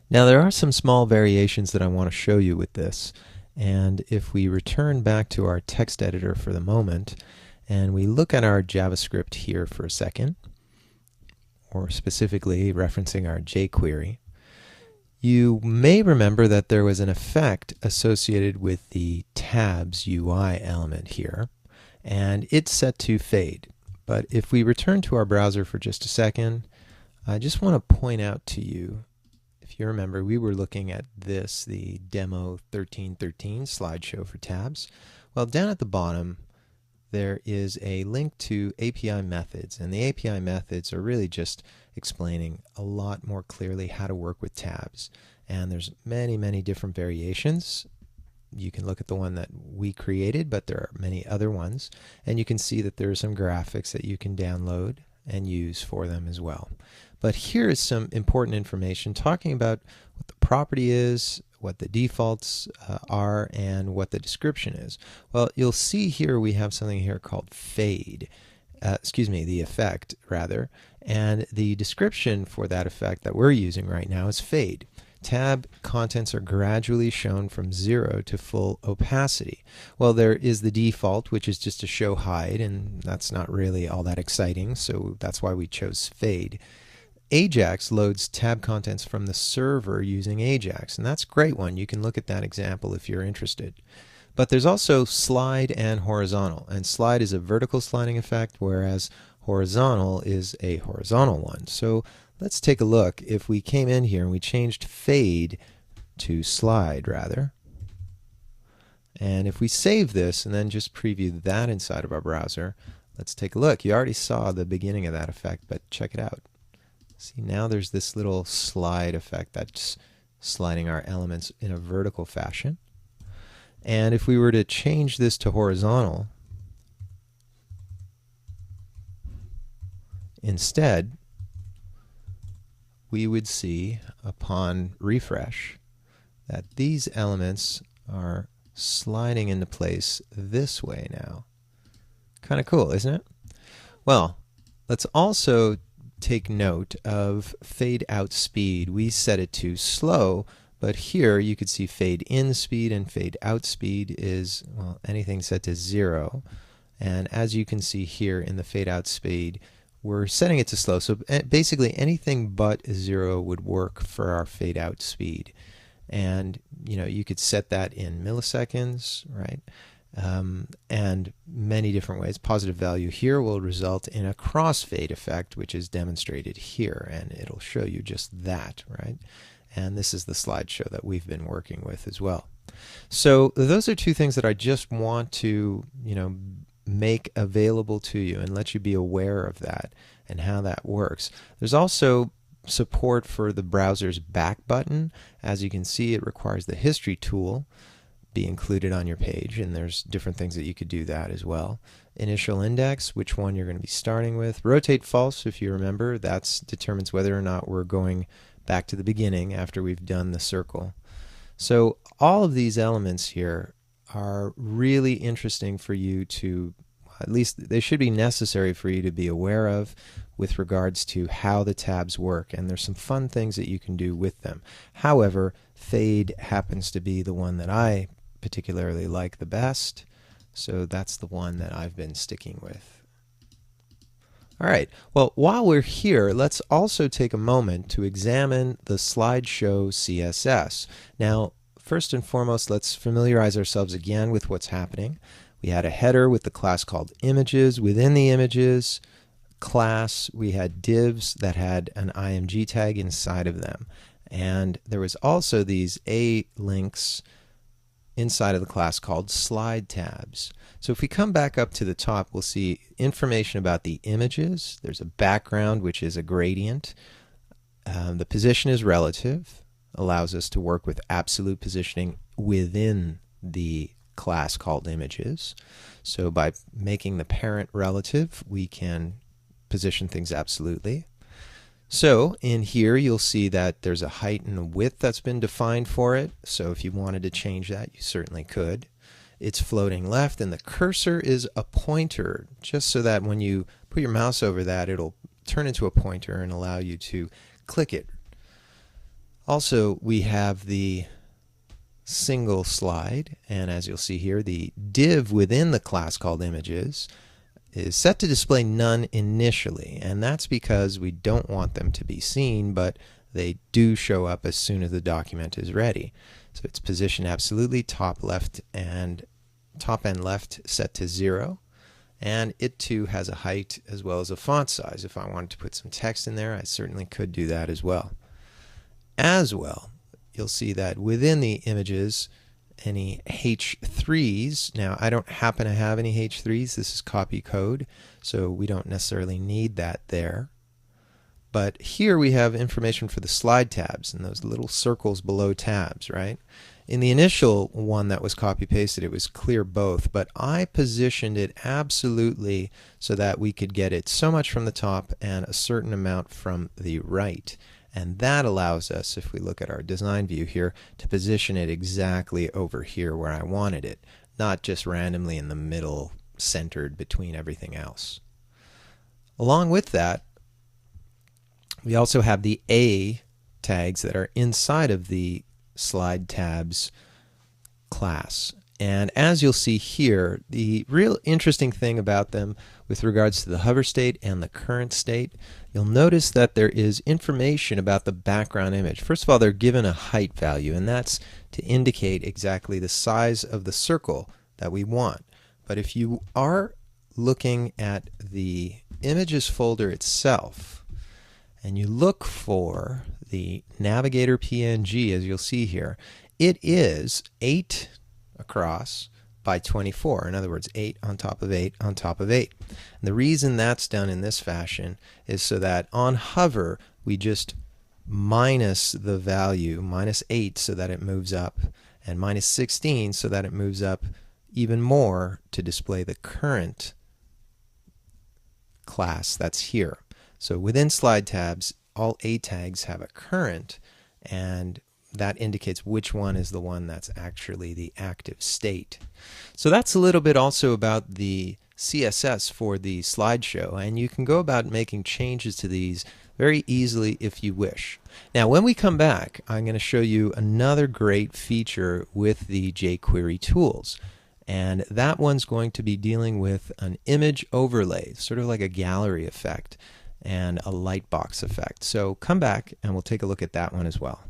Now there are some small variations that I want to show you with this. And if we return back to our text editor for the moment, and we look at our JavaScript here for a second, or specifically referencing our jQuery, you may remember that there was an effect associated with the tabs UI element here, and it's set to fade. But if we return to our browser for just a second, I just want to point out to you, if you remember, we were looking at this, the demo 1313 slideshow for tabs. Well, down at the bottom, there is a link to API methods, and the API methods are really just explaining a lot more clearly how to work with tabs. And there's many different variations. You can look at the one that we created, but there are many other ones, and you can see that there are some graphics that you can download and use for them as well. But here is some important information talking about what the property is, what the defaults are, and what the description is. Well, you'll see here we have something here called fade. The effect rather, and the description for that effect that we're using right now is fade. Tab contents are gradually shown from 0 to full opacity. Well, there is the default, which is just to show hide, and that's not really all that exciting, so that's why we chose fade. Ajax loads tab contents from the server using Ajax, and that's a great one. You can look at that example if you're interested. But there's also slide and horizontal, and slide is a vertical sliding effect, whereas horizontal is a horizontal one. So let's take a look. If we came in here and we changed fade to slide rather, and if we save this and then just preview that inside of our browser, let's take a look. You already saw the beginning of that effect, but check it out. See, now there's this little slide effect that's sliding our elements in a vertical fashion. And if we were to change this to horizontal instead, we would see upon refresh that these elements are sliding into place this way now. Kind of cool, isn't it? Well, let's also take note of fade out speed. We set it to slow, but here you could see fade in speed and fade out speed is, well, anything set to 0. And as you can see here in the fade out speed, we're setting it to slow. So basically anything but 0 would work for our fade out speed. And you could set that in milliseconds, right? And many different ways. Positive value here will result in a crossfade effect, which is demonstrated here, and it'll show you just that, right? And this is the slideshow that we've been working with as well. So those are two things that I just want to, make available to you and let you be aware of that and how that works. There's also support for the browser's back button. As you can see, it requires the history tool be included on your page, and there's different things that you could do that as well. Initial index, which one you're going to be starting with. Rotate false, if you remember, that determines whether or not we're going back to the beginning after we've done the circle. So all of these elements here are really interesting for you to, at least they should be necessary for you to be aware of with regards to how the tabs work, and there's some fun things that you can do with them. However, fade happens to be the one that I particularly like the best, so that's the one that I've been sticking with. All right, well, while we're here, let's also take a moment to examine the slideshow CSS. Now, first and foremost, let's familiarize ourselves again with what's happening. We had a header with the class called images. Within the images class, we had divs that had an img tag inside of them. And there was also these links inside of the class called slide tabs. So if we come back up to the top, we'll see information about the images. There's a background, which is a gradient. The position is relative, allows us to work with absolute positioning within the class called images. So by making the parent relative, we can position things absolutely. So in here you'll see that there's a height and a width that's been defined for it. So if you wanted to change that, you certainly could. It's floating left, and the cursor is a pointer, just so that when you put your mouse over that, it'll turn into a pointer and allow you to click it. Also, we have the single slide, and as you'll see here, the div within the class called images is set to display none initially, and that's because we don't want them to be seen, but they do show up as soon as the document is ready. So it's positioned absolutely top and left set to 0, and it too has a height as well as a font size. If I wanted to put some text in there, I certainly could do that as well. You'll see that within the images, any H3s, now I don't happen to have any H3s, this is copy code, so we don't necessarily need that there. But here we have information for the slide tabs and those little circles below tabs, right? In the initial one that was copy-pasted, it was clear both, but I positioned it absolutely so that we could get it so much from the top and a certain amount from the right. And that allows us, if we look at our design view here, to position it exactly over here where I wanted it, not just randomly in the middle, centered between everything else. Along with that, we also have the A tags that are inside of the slide tabs class. And as you'll see here, the real interesting thing about them with regards to the hover state and the current state, you'll notice that there is information about the background image. First of all, they're given a height value, and that's to indicate exactly the size of the circle that we want. But if you are looking at the images folder itself, and you look for the Navigator PNG, as you'll see here, it is 8 across by 24. In other words, 8 on top of 8 on top of 8. And the reason that's done in this fashion is so that on hover we just minus the value, -8, so that it moves up, and -16 so that it moves up even more to display the current class that's here. So within slide tabs, all A tags have a current, and that indicates which one is the one that's actually the active state. So that's a little bit also about the CSS for the slideshow, and you can go about making changes to these very easily if you wish. Now when we come back, I'm going to show you another great feature with the jQuery tools, and that one's going to be dealing with an image overlay, sort of like a gallery effect and a lightbox effect. So come back and we'll take a look at that one as well.